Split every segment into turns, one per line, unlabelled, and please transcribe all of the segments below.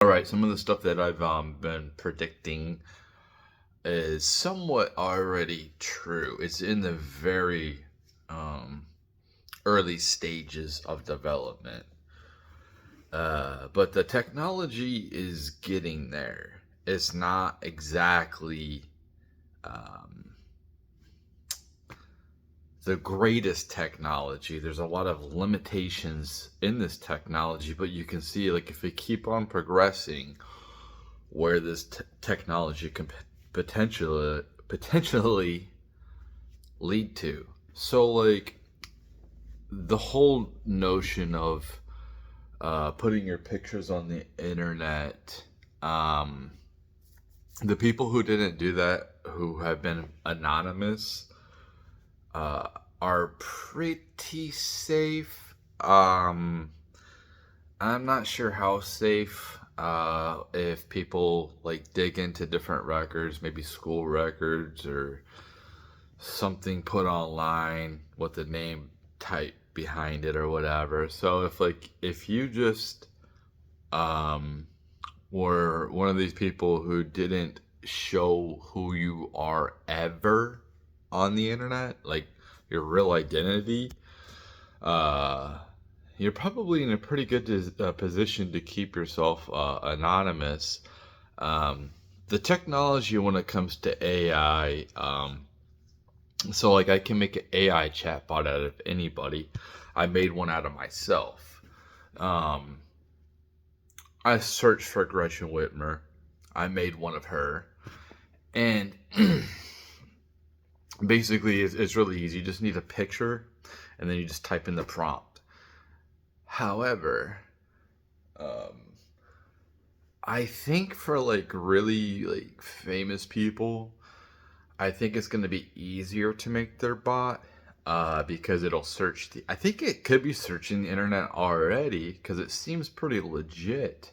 All right, some of the stuff that I've been predicting is somewhat already true. It's in the very um, early stages of development, but the technology is getting there. It's not exactly um, the greatest technology. There's a lot of limitations in this technology, but you can see, like, if we keep on progressing, where this technology can potentially lead to. So, like, the whole notion of putting your pictures on the internet, um, the people who didn't do that, who have been anonymous, uh, are pretty safe. I'm not sure how safe. If people like dig into different records, maybe school records or something put online with the name type behind it or whatever. So if you just um were one of these people who didn't show who you are ever on the internet, like your real identity, uh you're probably in a pretty good position to keep yourself anonymous. Um, the technology when it comes to AI, so like I can make an AI chatbot out of anybody. I made one out of myself. Um, I searched for Gretchen Whitmer. I made one of her, and basically it's really easy. You just need a picture, and then you just type in the prompt. However, um, I think for like really like famous people, I think it's going to be easier to make their bot because it'll search the. I think it could be searching the internet already because it seems pretty legit.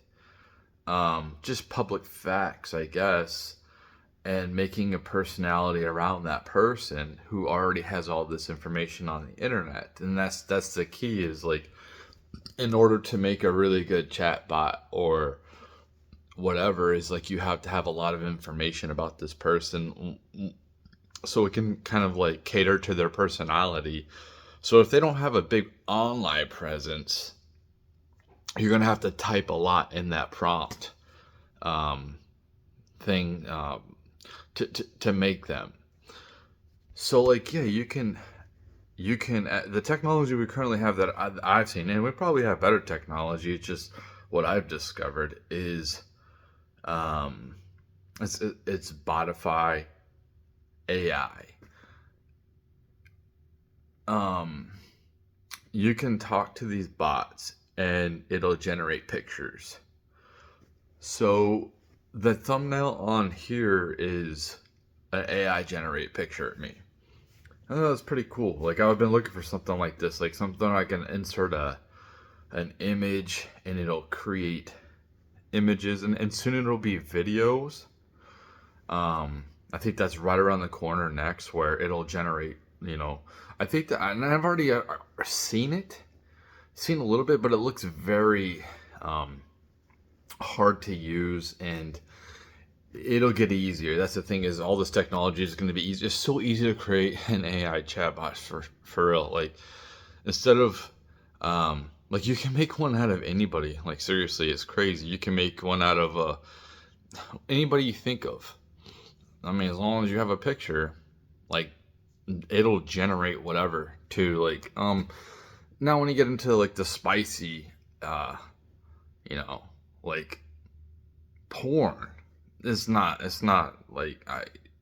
Just public facts, I guess, and making a personality around that person who already has all this information on the internet, and that's the key. Is like in order to make a really good chat bot or whatever, is like you have to have a lot of information about this person so it can kind of like cater to their personality. So if they don't have a big online presence, you're gonna have to type a lot in that prompt um, thing to make them. So like yeah, you can the technology we currently have that I've seen, and we probably have better technology. It's just what I've discovered is um, it's Botify AI. Um, you can talk to these bots and it'll generate pictures. So the thumbnail on here is an AI generated picture of me. I thought that's pretty cool. Like I've been looking for something like this, like something I can insert an image and it'll create images, and soon it'll be videos. I think that's right around the corner next, where it'll generate. I think that, and I've already seen a little bit, but it looks very um, hard to use, and it'll get easier. That's the thing, is all this technology is going to be easy. It's so easy to create an AI chatbot for real. Like instead of like you can make one out of anybody. Like seriously, it's crazy. You can make one out of anybody you think of. I mean, as long as you have a picture, like it'll generate whatever to like now when you get into like the spicy uh you know like porn, it's not like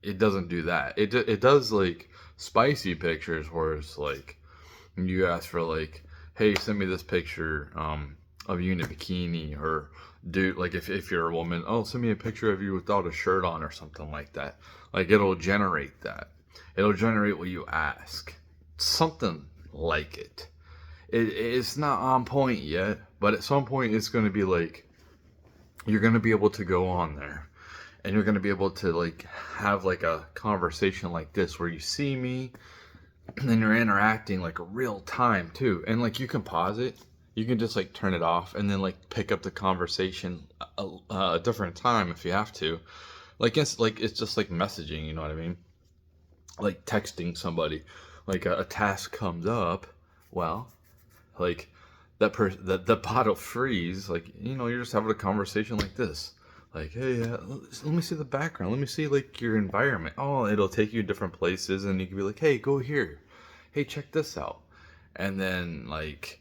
it doesn't do that. It does like spicy pictures where it's like you ask for like, hey, send me this picture of you in a bikini, or dude, like if you're a woman, oh, send me a picture of you without a shirt on or something like that. Like it'll generate that. It'll generate what you ask, something like it. It's not on point yet, but at some point it's going to be like you're going to be able to go on there and you're going to be able to like have like a conversation like this where you see me and you're interacting like real time too, and like you can pause it you can just like turn it off and then like pick up the conversation a different time if you have to. Like it's just like messaging, you know what I mean? Like texting somebody, like a task comes up, well, like the pot will freeze. Like, you know, you're just having a conversation like this. Like, hey, let me see the background. Let me see like your environment. Oh, it'll take you different places, and you can be like, hey, go here. Hey, check this out. And then like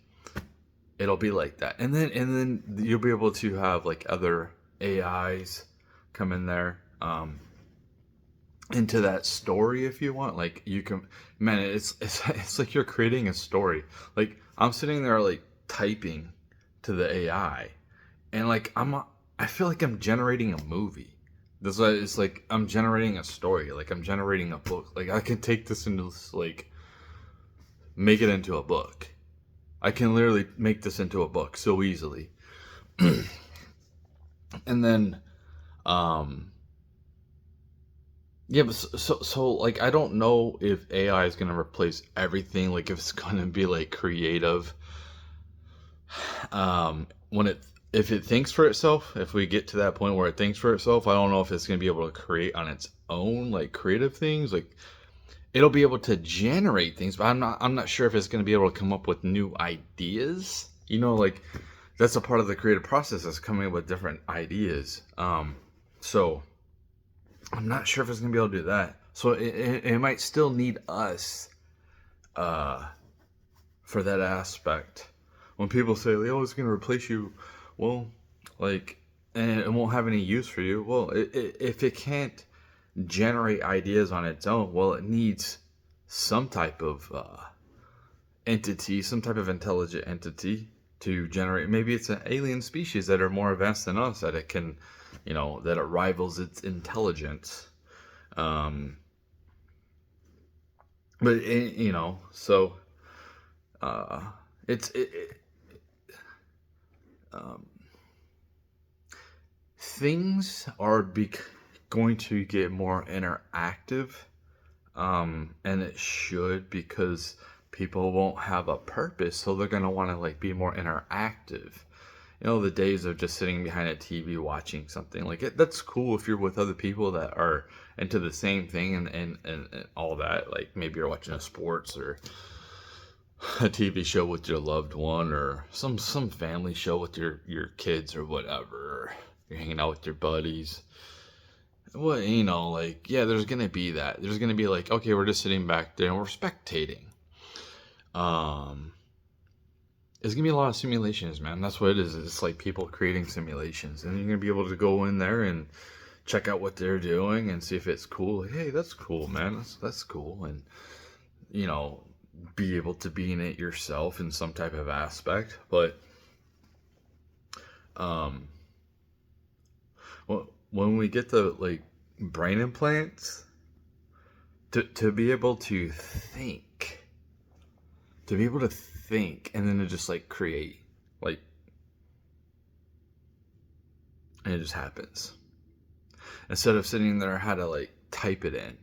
it'll be like that, and then you'll be able to have like other AIs come in there. Into that story if you want. Like you can, man, it's like you're creating a story. Like I'm sitting there like typing to the AI, and like I feel like I'm generating a movie. This is like I'm generating a story. Like I'm generating a book. Like I can take this into like make it into a book. I can literally make this into a book so easily. And then um yeah, but so like I don't know if AI is gonna replace everything. Like if it's gonna be like creative, when it if it thinks for itself, if we get to that point where it thinks for itself, I don't know if it's gonna be able to create on its own like creative things. Like it'll be able to generate things, but I'm not sure if it's gonna be able to come up with new ideas. You know, like that's a part of the creative process is coming up with different ideas. So I'm not sure if it's gonna be able to do that. So it might still need us uh, for that aspect. When people say, "Oh, it's gonna replace you," well, like, and it won't have any use for you. Well, if it can't generate ideas on its own, well, it needs some type of entity, some type of intelligent entity to generate. Maybe it's an alien species that are more advanced than us that it can, you know, that it rivals its intelligence. Um, but you know, so uh, it's um, things are going to get more interactive, and it should because people won't have a purpose, so they're gonna want to like be more interactive. You know, the days of just sitting behind a TV watching something like it, that's cool if you're with other people that are into the same thing and all that. Like maybe you're watching a sports or a TV show with your loved one or some family show with your kids or whatever. You're hanging out with your buddies. Well, you know, like yeah, there's gonna be that. There's gonna be like, okay, we're just sitting back there and we're spectating. Um, it's gonna be a lot of simulations, man. That's what it is. It's like people creating simulations, and you're gonna be able to go in there and check out what they're doing and see if it's cool. Like, hey, that's cool, man. That's cool, and you know, be able to be in it yourself in some type of aspect. But um, well, when we get the like brain implants, to be able to think, and then to just like create, like, and it just happens instead of sitting there how to like type it in.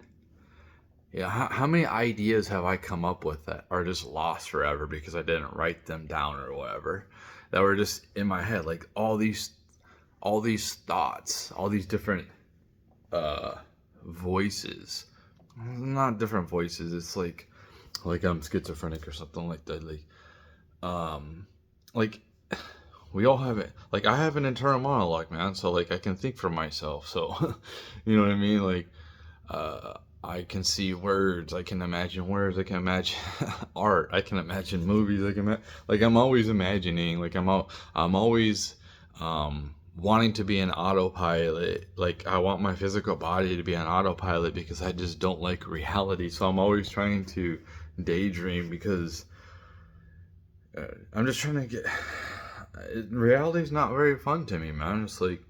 Yeah, how many ideas have I come up with that are just lost forever because I didn't write them down or whatever, that were just in my head, like all these thoughts, all these different uh voices. Not different voices, it's like I'm schizophrenic or something like that. Um like we all have it. Like I have an internal monologue, man, so like I can think for myself. So you know what I mean? Like I can see words, I can imagine words, I can imagine art, I can imagine movies, like I'm always imagining, like I'm always wanting to be an autopilot. Like I want my physical body to be an autopilot because I just don't like reality. So I'm always trying to daydream because I'm just trying to get reality's not very fun to me, man. It's like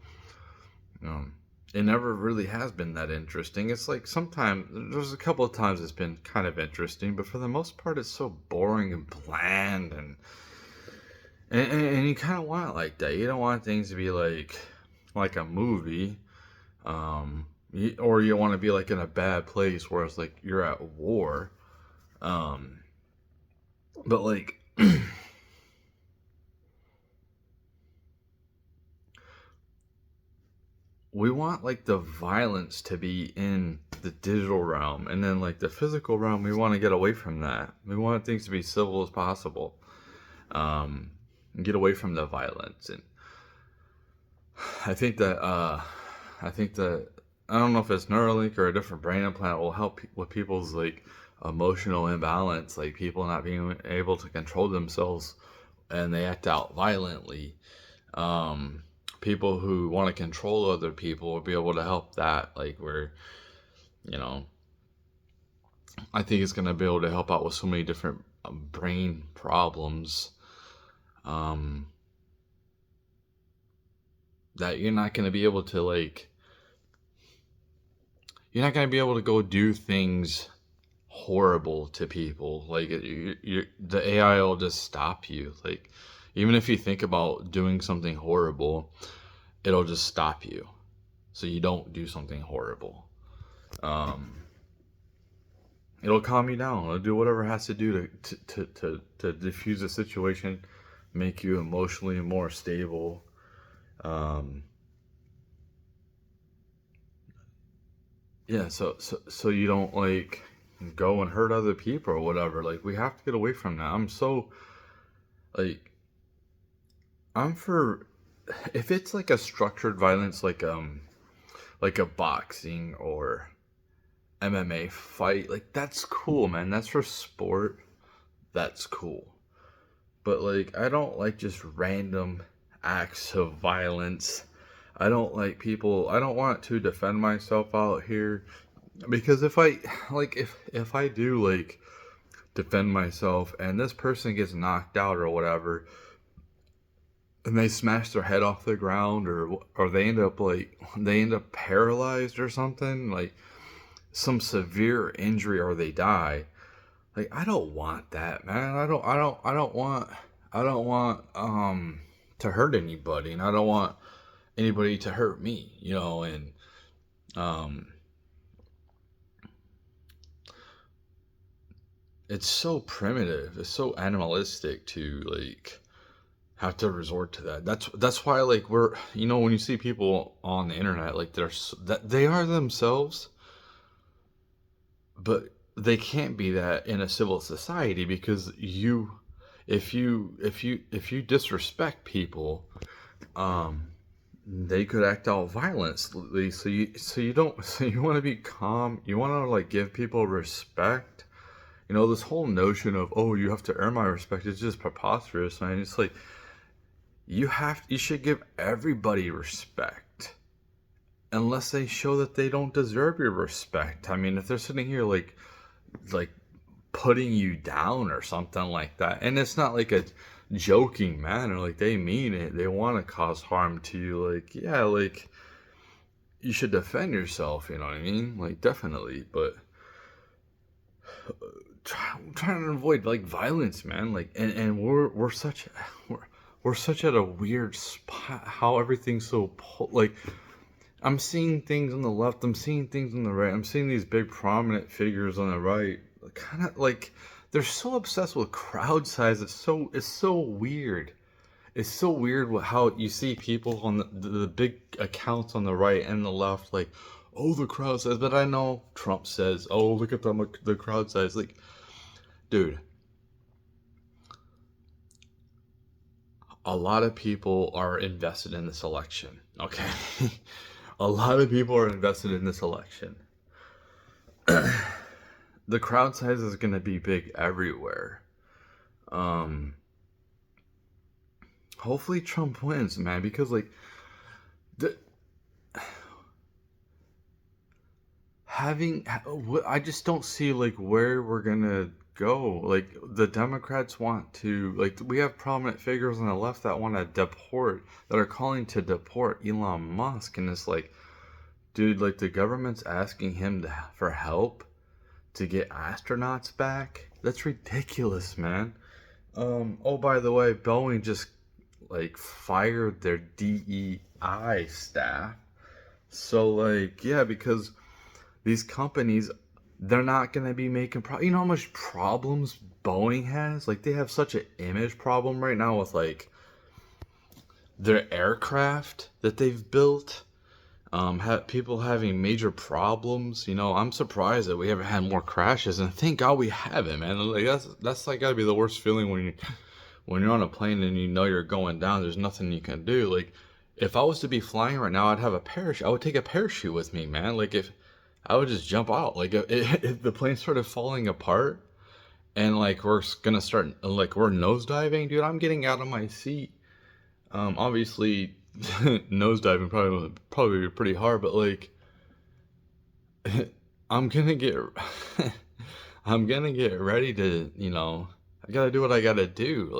um, it never really has been that interesting. It's like sometimes there's a couple of times it's been kind of interesting, but for the most part, it's so boring and bland, and you kind of want it like that. You don't want things to be like a movie, or you want to be like in a bad place where it's like you're at war, um, but like we want like the violence to be in the digital realm, and then like the physical realm, we want to get away from that. We want things to be civil as possible, and get away from the violence. And I think that I think that I don't know if it's Neuralink or a different brain implant will help with people's like emotional imbalance, like people not being able to control themselves and they act out violently. Um, People who want to control other people will be able to help that, like where you know I think it's going to be able to help out with so many different brain problems, um, that you're not going to be able to like you're not going to be able to go do things horrible to people. Like the AI will just stop you. Like even if you think about doing something horrible, it'll just stop you, so you don't do something horrible. Um, it'll calm you down. It'll do whatever it has to do to diffuse the situation, make you emotionally more stable. Um, yeah, so you don't like go and hurt other people or whatever. Like we have to get away from that. Like I'm for if it's like a structured violence, like a boxing or MMA fight, like that's cool, man. That's for sport. That's cool. But like I don't like just random acts of violence. I don't like people. I don't want to defend myself out here, because if I do like defend myself and this person gets knocked out or whatever, and they smash their head off the ground, or they end up paralyzed or something, like some severe injury, or they die. Like I don't want that, man. I don't want to hurt anybody, and I don't want anybody to hurt me, and um it's so primitive, it's so animalistic to like have to resort to that. That's why like we're when you see people on the internet, like that they are themselves, but they can't be that in a civil society, because if you disrespect people, um they could act out violently. So you don't so you want to be calm, you want to like give people respect. This whole notion of, oh, you have to earn my respect is just preposterous, man. It's like you should give everybody respect unless they show that they don't deserve your respect. I mean, if they're sitting here like putting you down or something like that, and it's not like a joking manner, like they mean it, they want to cause harm to you, like yeah, like you should defend yourself, you know what I mean? Like definitely, but trying to avoid like violence, man. Like and we're such at a weird spot, how everything's so like I'm seeing things on the left, I'm seeing things on the right, I'm seeing these big prominent figures on the right, kind of like they're so obsessed with crowd size. It's so weird. It's so weird how you see people on the big accounts on the right and the left, like, oh, the crowd size. But I know Trump says, oh, look at the crowd size. Like, dude, a lot of people are invested in this election, okay? A lot of people are invested in this election. The crowd size is going to be big everywhere. Hopefully Trump wins, man, because like the I just don't see like where we're gonna go. Like the Democrats want to, like, we have prominent figures on the left that want to that are calling to deport Elon Musk, and it's like, dude, like the government's asking him for help to get astronauts back. That's ridiculous, man. Oh, by the way, Boeing just like fired their DEI staff. So like, yeah, because these companies, they're not going to be making you know how much problems Boeing has? Like they have such an image problem right now with like their aircraft that they've built. People having major problems. You know, I'm surprised that we haven't had more crashes, and thank God we haven't, man. Like that's like gotta be the worst feeling when you're on a plane and you know you're going down. There's nothing you can do. Like if I was to be flying right now, I'd have a parachute. I would take a parachute with me, man. Like if I would just jump out. Like if the plane started falling apart and like we're gonna start like we're nosediving, dude, I'm getting out of my seat. Obviously, nosediving probably be pretty hard, but like I'm gonna get I'm gonna get ready to, you know, I gotta do what I gotta do.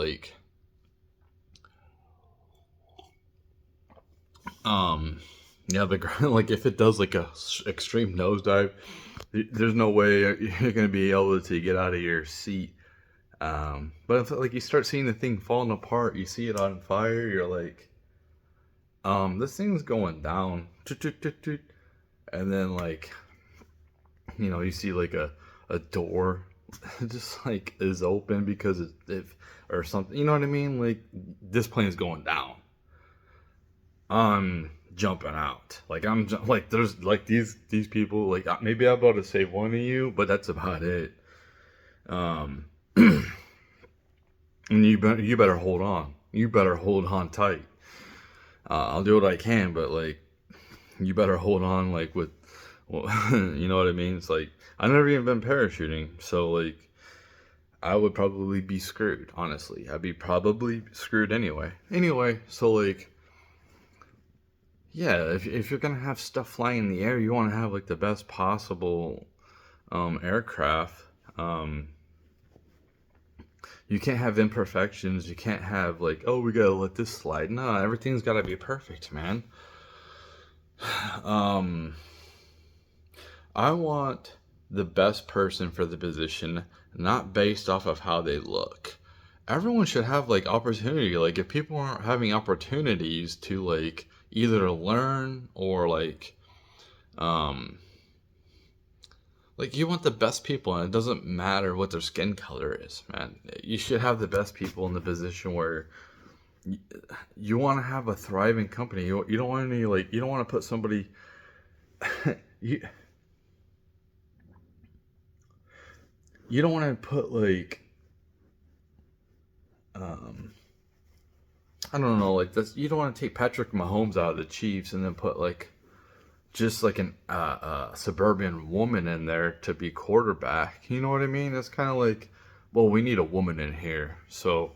Um, yeah, the ground, like if it does like a extreme nosedive, there's no way you're gonna be able to get out of your seat. But if like you start seeing the thing falling apart, you see it on fire, you're like, this thing's going down. Toot, toot, toot, toot. And then like, you know, you see like a door just like is open because if or something, you know what I mean? Like this plane is going down. I'm jumping out. Like like there's like these people like maybe I'm about to save one of you, but that's about it. Um, and you better hold on. You better hold on tight. I'll do what I can, but like you better hold on like with, well, you know what I mean? It's like I never even been parachuting, so like I would probably be screwed. Honestly, I'd be probably screwed anyway. Anyway, so like yeah, if you're gonna have stuff flying in the air, you want to have like the best possible aircraft. Um, you can't have imperfections. You can't have like, oh, we gotta let this slide. No, everything's gotta be perfect, man. Um, I want the best person for the position, not based off of how they look. Everyone should have like opportunity. Like if people aren't having opportunities to like either learn or um like you want the best people, and it doesn't matter what their skin color is, man. You should have the best people in the position where you want to have a thriving company. You don't want any like you don't want to put somebody you you don't want to put like um I don't know, like this. You don't want to take Patrick Mahomes out of the Chiefs and then put like just like an suburban woman in there to be quarterback. You know what I mean? It's kind of like, well, we need a woman in here, so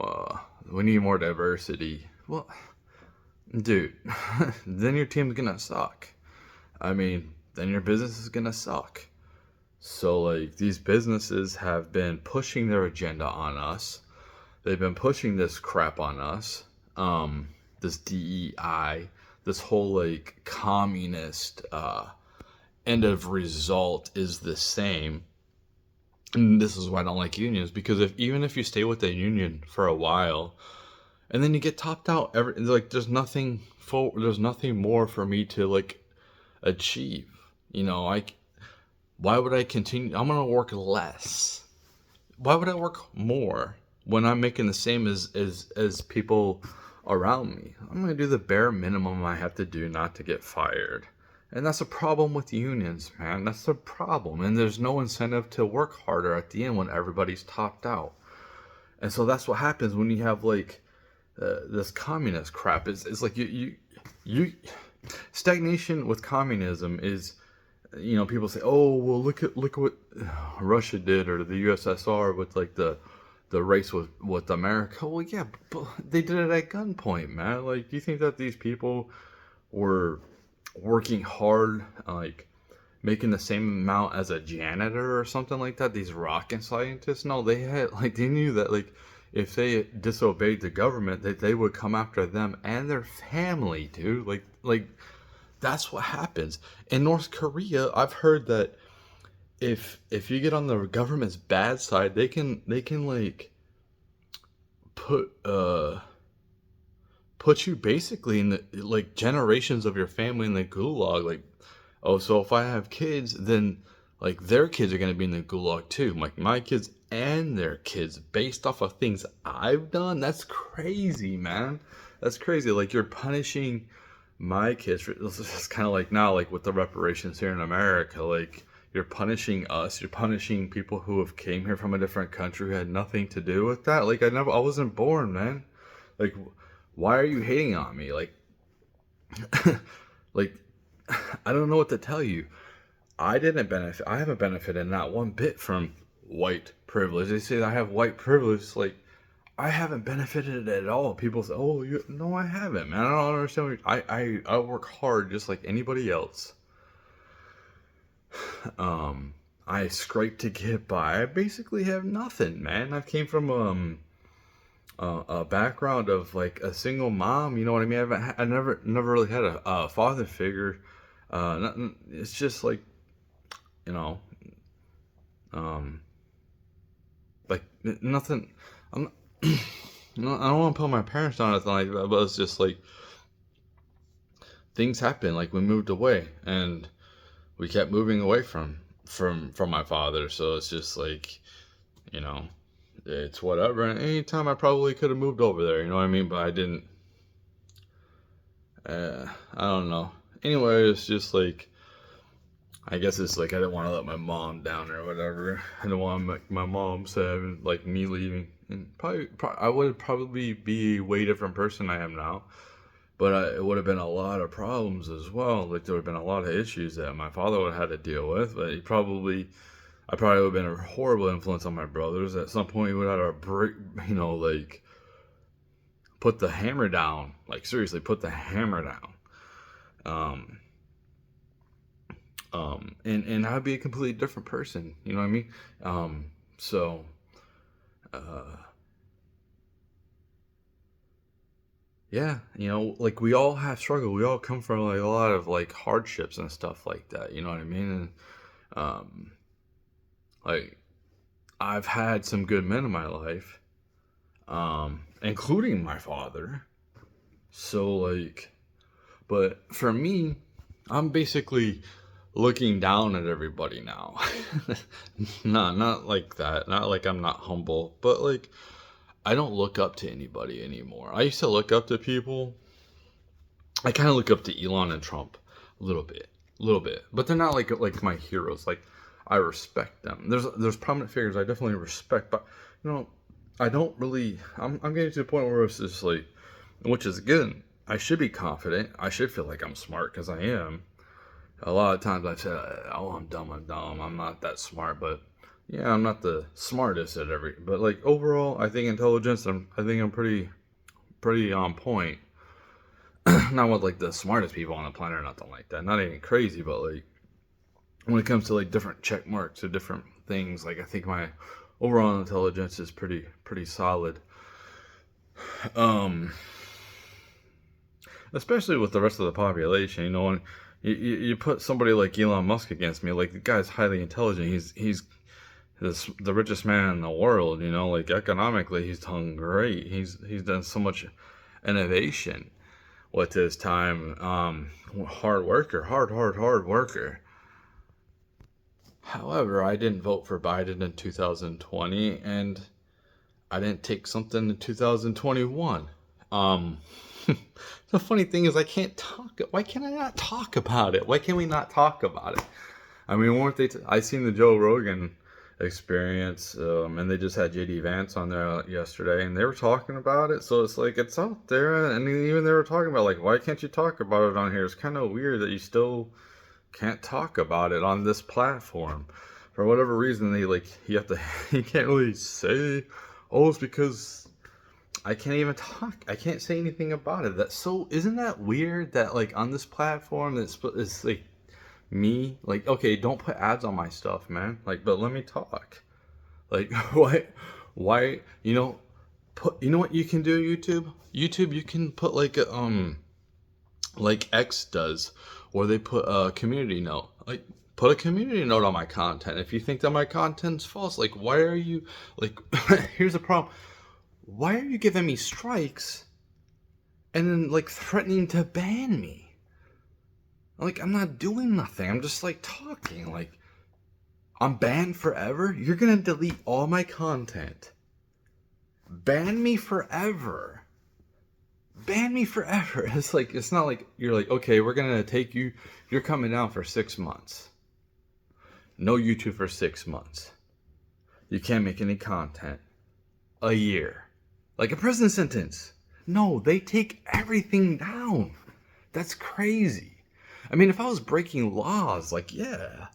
uh, we need more diversity. Well, dude, then your team's gonna suck. I mean, then your business is gonna suck. So like these businesses have been pushing their agenda on us. They've been pushing this crap on us. This DEI, this whole like communist end of result is the same. And this is why I don't like unions, because if even if you stay with the union for a while and then you get topped out, like there's nothing more for me to like achieve. You know, why would I continue? I'm gonna work less. Why would I work more when I'm making the same as people around me? I'm gonna do the bare minimum I have to do not to get fired. And that's a problem with unions, man. That's the problem. And there's no incentive to work harder at the end when everybody's topped out. And so that's what happens when you have like this communist crap. It's like you stagnation with communism is, you know, people say, oh well, look at what Russia did or the USSR with like the race with America. Well, yeah, but they did it at gunpoint, man. Like, do you think that these people were working hard, like making the same amount as a janitor or something like that? These rocket scientists? No, they knew that like if they disobeyed the government, that they would come after them and their family, dude. Like that's what happens in North Korea. I've heard that if you get on the government's bad side, they can like put put you basically in the like generations of your family in the gulag. Like, oh, so if I have kids, then like their kids are gonna be in the gulag too. Like my kids and their kids, based off of things I've done. That's crazy, man. That's crazy. Like you're punishing my kids, it's kind of like now, like with the reparations here in America, like you're punishing us, you're punishing people who have came here from a different country who had nothing to do with that. Like I wasn't born, man. Like, why are you hating on me? Like, like, I don't know what to tell you. I didn't benefit. I haven't benefited not one bit from white privilege. They say I have white privilege. Like, I haven't benefited at all. People say, "Oh, no, I haven't, man. I don't understand." I work hard just like anybody else. I scrape to get by. I basically have nothing, man. I came from a background of like a single mom. You know what I mean? I never really had a father figure. It's just like, you know, um, like nothing. I'm. No, I don't want to put my parents down or anything like that, but it's just like things happen. Like we moved away, and we kept moving away from my father. So it's just like, you know, it's whatever. And anytime I probably could have moved over there, you know what I mean? But I didn't. I don't know. Anyway, it's just like, I guess it's like I didn't want to let my mom down or whatever. I didn't want to make my mom sad, like me leaving. And I would probably be a way different person I am now. But it would have been a lot of problems as well. Like there would have been a lot of issues that my father would have had to deal with. But I probably would have been a horrible influence on my brothers. At some point, he would have had to break, like put the hammer down. Like seriously, put the hammer down. And I'd be a completely different person. You know what I mean? So, yeah, like we all have struggle. We all come from like a lot of like hardships and stuff like that. You know what I mean? And um, like I've had some good men in my life, including my father. So like, but for me, I'm basically looking down at everybody now. No, not like that. Not like I'm not humble, but like I don't look up to anybody anymore. I used to look up to people. I kind of look up to Elon and Trump a little bit, but they're not like my heroes. Like I respect them. There's prominent figures I definitely respect, but I don't really. I'm getting to the point where it's just like, which is good. I should be confident. I should feel like I'm smart because I am. A lot of times I've said, "Oh, I'm dumb. I'm not that smart." But yeah, I'm not the smartest at every. But like overall, I think intelligence. I think I'm pretty on point. Not with like the smartest people on the planet or nothing like that. Not even crazy, but like when it comes to like different check marks or different things, like I think my overall intelligence is pretty solid. Um, Especially with the rest of the population, when you put somebody like Elon Musk against me, like the guy's highly intelligent. He's the richest man in the world. Like economically, he's done great. He's done so much innovation with his time. Hard worker, hard worker. However, I didn't vote for Biden in 2020, and I didn't take something in 2021. The funny thing is, I can't talk. Why can I not talk about it? Why can we not talk about it? I mean, weren't they? I seen the Joe Rogan experience, and they just had JD Vance on there yesterday, and they were talking about it. So it's like it's out there, and even they were talking about like, why can't you talk about it on here? It's kind of weird that you still can't talk about it on this platform. For whatever reason, you have to you can't really say, oh, it's because I can't even talk. I can't say anything about it. Isn't that weird that like on this platform it's like me, like, okay, don't put ads on my stuff, man. Like, but let me talk. Like, why, you know what you can do, YouTube? YouTube, you can put like X does, where they put a community note. Like, put a community note on my content. If you think that my content's false, like, why are you, like, here's the problem. Why are you giving me strikes and then, like, threatening to ban me? Like, I'm not doing nothing. I'm just, like, talking. Like, I'm banned forever? You're gonna delete all my content. Ban me forever. ban me forever. It's like, it's not like you're like, okay, we're gonna take you. You're coming down for 6 months. No YouTube for 6 months. You can't make any content. A year. Like a prison sentence. No, they take everything down. That's crazy. I mean, if I was breaking laws, like, yeah.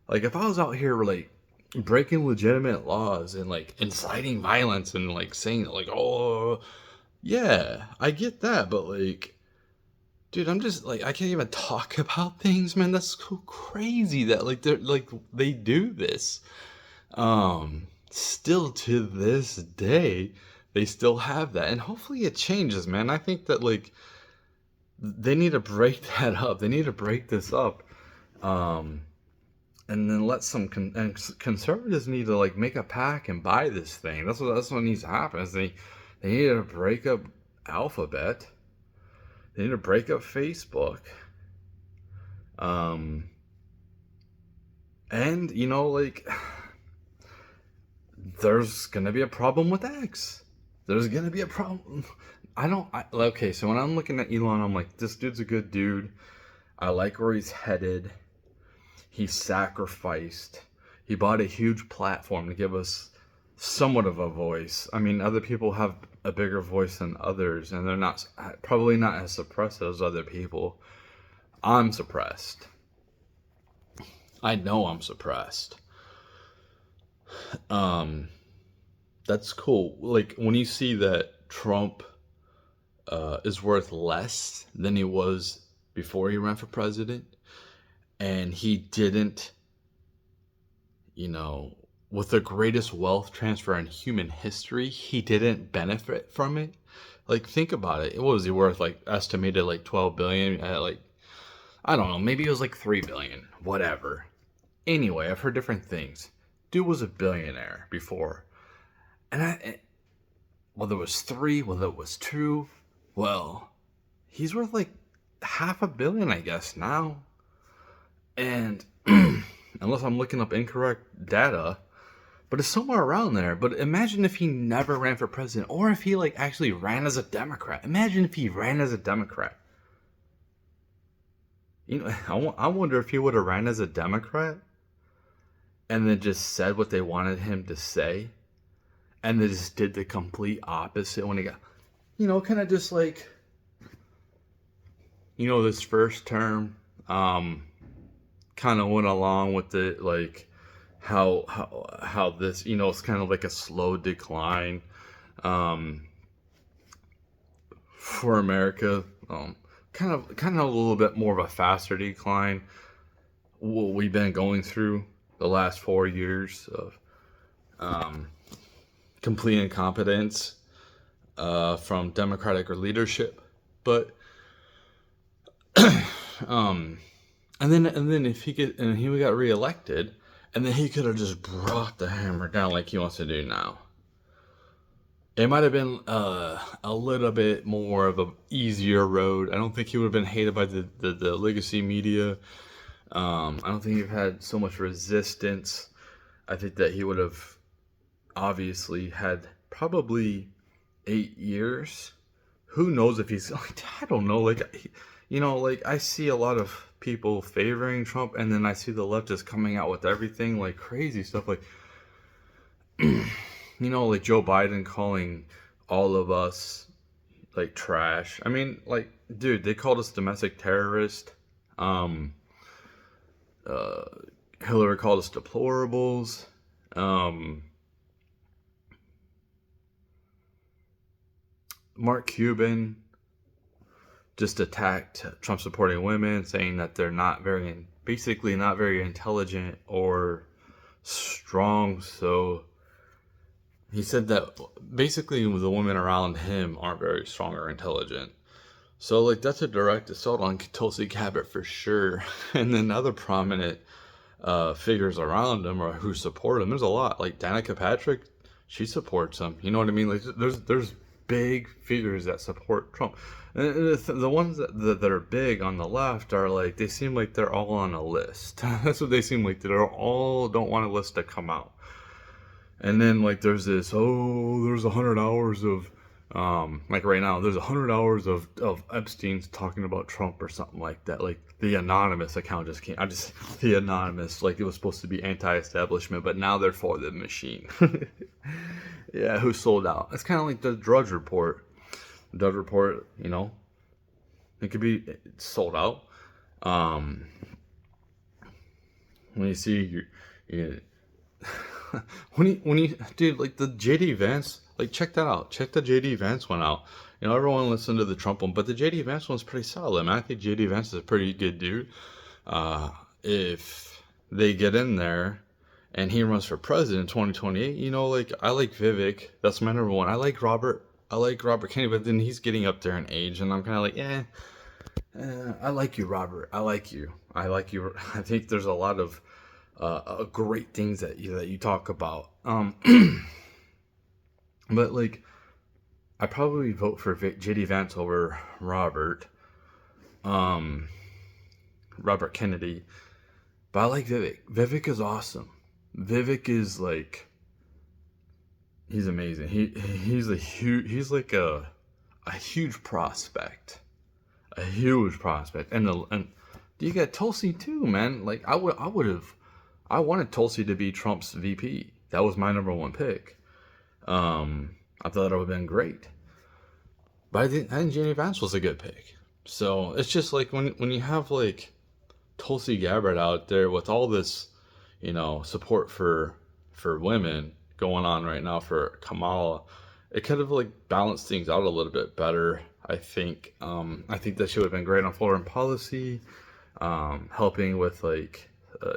Like, if I was out here, like, breaking legitimate laws and, like, inciting violence and, like, saying, like, oh, yeah, I get that. But, like, dude, I'm just, like, I can't even talk about things, man. That's so crazy that, like, they do this. Still to this day, they still have that. And hopefully it changes, man. I think that, like, they need to break that up. They need to break this up. And then let some conservatives need to, like, make a pack and buy this thing. That's what needs to happen. Is they need to break up Alphabet. They need to break up Facebook. And you know, like, there's gonna be a problem with X. There's gonna be a problem. Okay, so when I'm looking at Elon, I'm like, this dude's a good dude. I like where he's headed. He sacrificed. He bought a huge platform to give us somewhat of a voice. I mean, other people have a bigger voice than others, and they're probably not as suppressed as other people. I'm suppressed. I know I'm suppressed. That's cool. Like, when you see that Trump is worth less than he was before he ran for president, and he didn't, with the greatest wealth transfer in human history, he didn't benefit from it. Like, think about it. What was he worth? Like, estimated like 12 billion. Like, I don't know. Maybe it was like 3 billion. Whatever. Anyway, I've heard different things. Dude was a billionaire before, and whether it was 3, whether it was 2, well, he's worth like $500 million, I guess, now. And unless I'm looking up incorrect data, but it's somewhere around there. But imagine if he never ran for president, or if he, like, actually ran as a Democrat. Imagine if he ran as a Democrat. I wonder if he would have ran as a Democrat and then just said what they wanted him to say, and then just did the complete opposite when he got, kind of just like, this first term, kind of went along with it, like how this, it's kind of like a slow decline for America, kind of a little bit more of a faster decline. What we've been going through the last 4 years of complete incompetence from Democratic leadership, but and then if he got reelected, and then he could have just brought the hammer down like he wants to do now. It might have been a little bit more of an easier road. I don't think he would have been hated by the legacy media. I don't think he had so much resistance. I think that he would have obviously had probably 8 years. Who knows if he's, I don't know. Like, I see a lot of people favoring Trump, and then I see the left just coming out with everything, like, crazy stuff, like, like Joe Biden calling all of us, like, trash. I mean, like, dude, they called us domestic terrorists. Hillary called us deplorables. Mark Cuban just attacked Trump supporting women, saying that they're not very intelligent or strong. So he said that basically the women around him aren't very strong or intelligent. So, like, that's a direct assault on Tulsi Gabbard for sure. And then other prominent figures around him or who support him. There's a lot. Like Danica Patrick, she supports him. You know what I mean? Like, there's big figures that support Trump. And the ones that are big on the left are like, they seem like they're all on a list. That's what they seem like. They all don't want a list to come out. And then, like, there's 100 hours of Like right now, there's 100 hours of Epstein's talking about Trump or something like that. Like the anonymous account just came. The anonymous, like it was supposed to be anti-establishment, but now they're for the machine. Yeah, who sold out? It's kind of like the Drudge Report. The Drudge Report, it could be sold out. Um, when you see you when you dude, like the JD Vance, like check that out. Check the JD Vance one out. Everyone listened to the Trump one, but the JD Vance one's pretty solid. Man, I think JD Vance is a pretty good dude. If they get in there and he runs for president in 2028, like I like Vivek. That's my number one. I like Robert Kennedy, but then he's getting up there in age, and I'm kind of like, I like you, Robert. I like you. I think there's a lot of great things that you talk about. But like, I probably vote for JD Vance over Robert Kennedy. But I like Vivek. Vivek is awesome. Vivek is like, he's amazing. He's like a huge prospect. A huge prospect. And you got Tulsi too, man. Like I wanted Tulsi to be Trump's VP. That was my number one pick. I thought it would have been great. But I think JD Vance was a good pick. So it's just like when you have like Tulsi Gabbard out there with all this, support for women going on right now for Kamala, it kind of like balanced things out a little bit better. I think that she would have been great on foreign policy, helping with like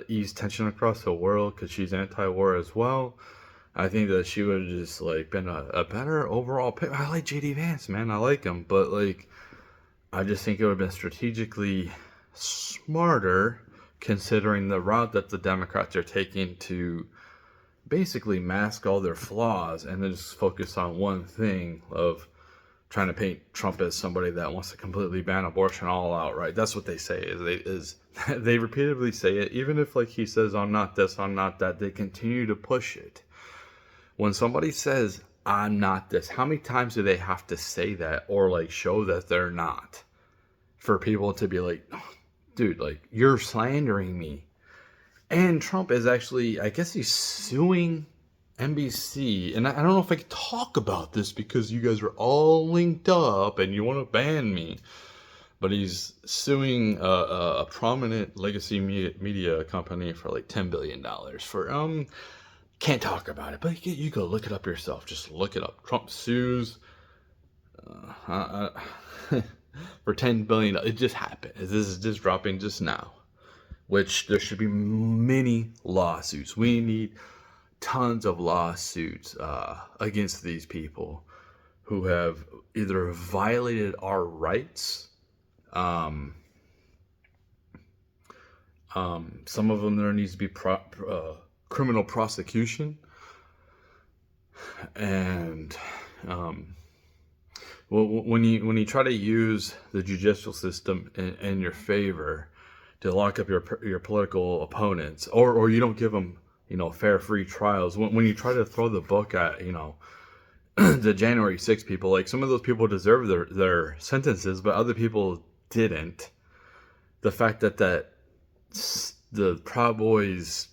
ease tension across the world because she's anti-war as well. I think that she would have just like been a better overall pick. I like JD Vance, man. I like him, but like I just think it would have been strategically smarter considering the route that the Democrats are taking to basically mask all their flaws and then just focus on one thing of trying to paint Trump as somebody that wants to completely ban abortion all outright. That's what they say. They repeatedly say it, even if like he says I'm not this, I'm not that. They continue to push it. When somebody says I'm not this, how many times do they have to say that or like show that they're not for people to be like, oh, dude, like you're slandering me? And Trump is actually, I guess he's suing NBC, and I don't know if I can talk about this because you guys are all linked up and you want to ban me, but he's suing a prominent legacy media company for like $10 billion for, can't talk about it, but you go look it up yourself. Just look it up. Trump sues for $10 billion. It just happened. This is just dropping just now, which there should be many lawsuits. We need tons of lawsuits against these people who have either violated our rights. Some of them there needs to be criminal prosecution, and when you try to use the judicial system in your favor to lock up your political opponents, or you don't give them fair free trials, when you try to throw the book at the January 6th people, like some of those people deserve their sentences, but other people didn't. The fact that the Proud Boys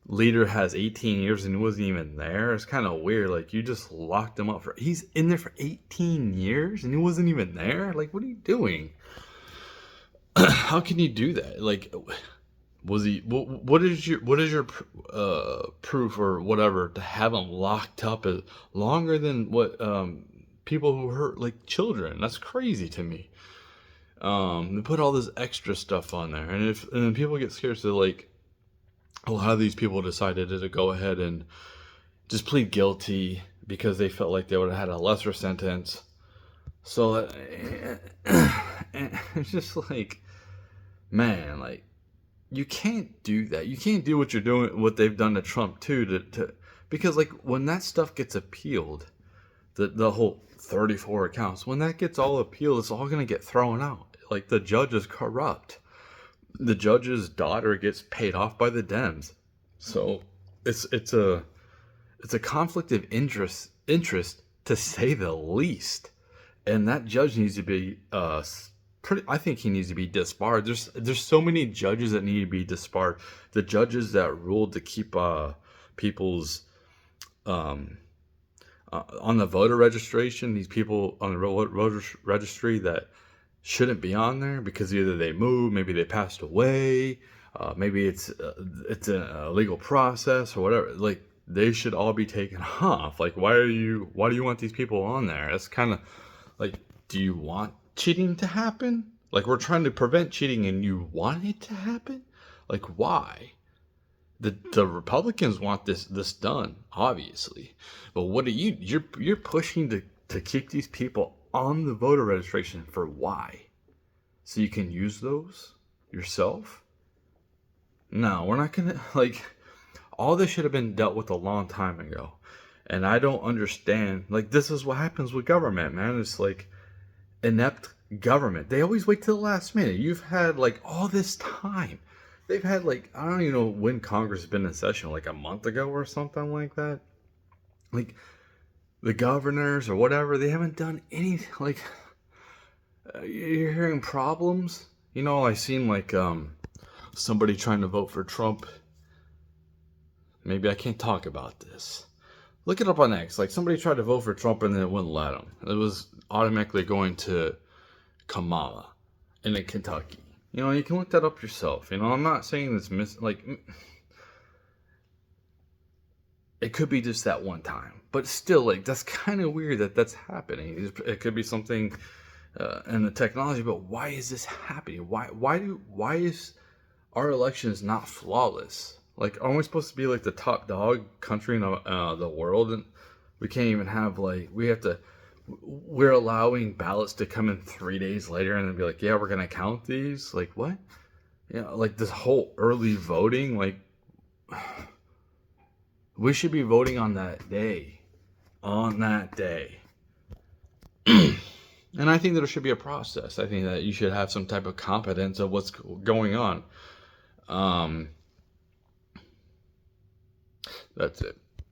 leader has 18 years and he wasn't even there, it's kind of weird. Like, you just locked him up he's in there for 18 years and he wasn't even there. Like, what are you doing? How can you do that? Like, was he, what is your proof or whatever to have him locked up longer than what people who hurt like children? That's crazy to me. They put all this extra stuff on there, and then people get scared, so like a lot of these people decided to go ahead and just plead guilty because they felt like they would have had a lesser sentence. So it's just like, man, like, you can't do that. You can't do what they've done to Trump too, because like when that stuff gets appealed, the whole 34 accounts, when that gets all appealed, it's all gonna get thrown out. Like, the judge is corrupt. The judge's daughter gets paid off by the Dems. So it's a conflict of interest to say the least. And that judge needs to be I think he needs to be disbarred. There's so many judges that need to be disbarred. The judges that ruled to keep people's um, on the voter registration, these people on the voter registry that shouldn't be on there because either they moved, maybe they passed away, maybe it's a legal process or whatever. Like, they should all be taken off. Like, why do you want these people on there? That's kind of like, do you want cheating to happen? Like, we're trying to prevent cheating and you want it to happen? Like, why? The Republicans want this done, obviously. But what are you're pushing to keep these people on the voter registration for why? So you can use those yourself? No, we're not gonna, like, all this should have been dealt with a long time ago. And I don't understand. Like, this is what happens with government, man. It's like inept government. They always wait till the last minute. You've had like all this time. They've had like, I don't even know when Congress has been in session, like a month ago or something like that. Like, the governors or whatever, they haven't done anything. Like, you're hearing problems. You know, I seen like somebody trying to vote for Trump. Maybe I can't talk about this. Look it up on X. Like, somebody tried to vote for Trump and then it wouldn't let them. It was automatically going to Kamala in Kentucky. You know, you can look that up yourself. You know, I'm not saying this it could be just that one time. But still, like, that's kind of weird that that's happening. It could be something in the technology, but why is this happening? Why is our elections not flawless? Like, aren't we supposed to be like the top dog country in the world? And we can't even have, like, we're allowing ballots to come in 3 days later and then be like, yeah, we're going to count these. Like, what? Yeah, like this whole early voting, like, we should be voting on that day. On that day. And I think that there should be a process. I think that you should have some type of competence of what's going on. That's it.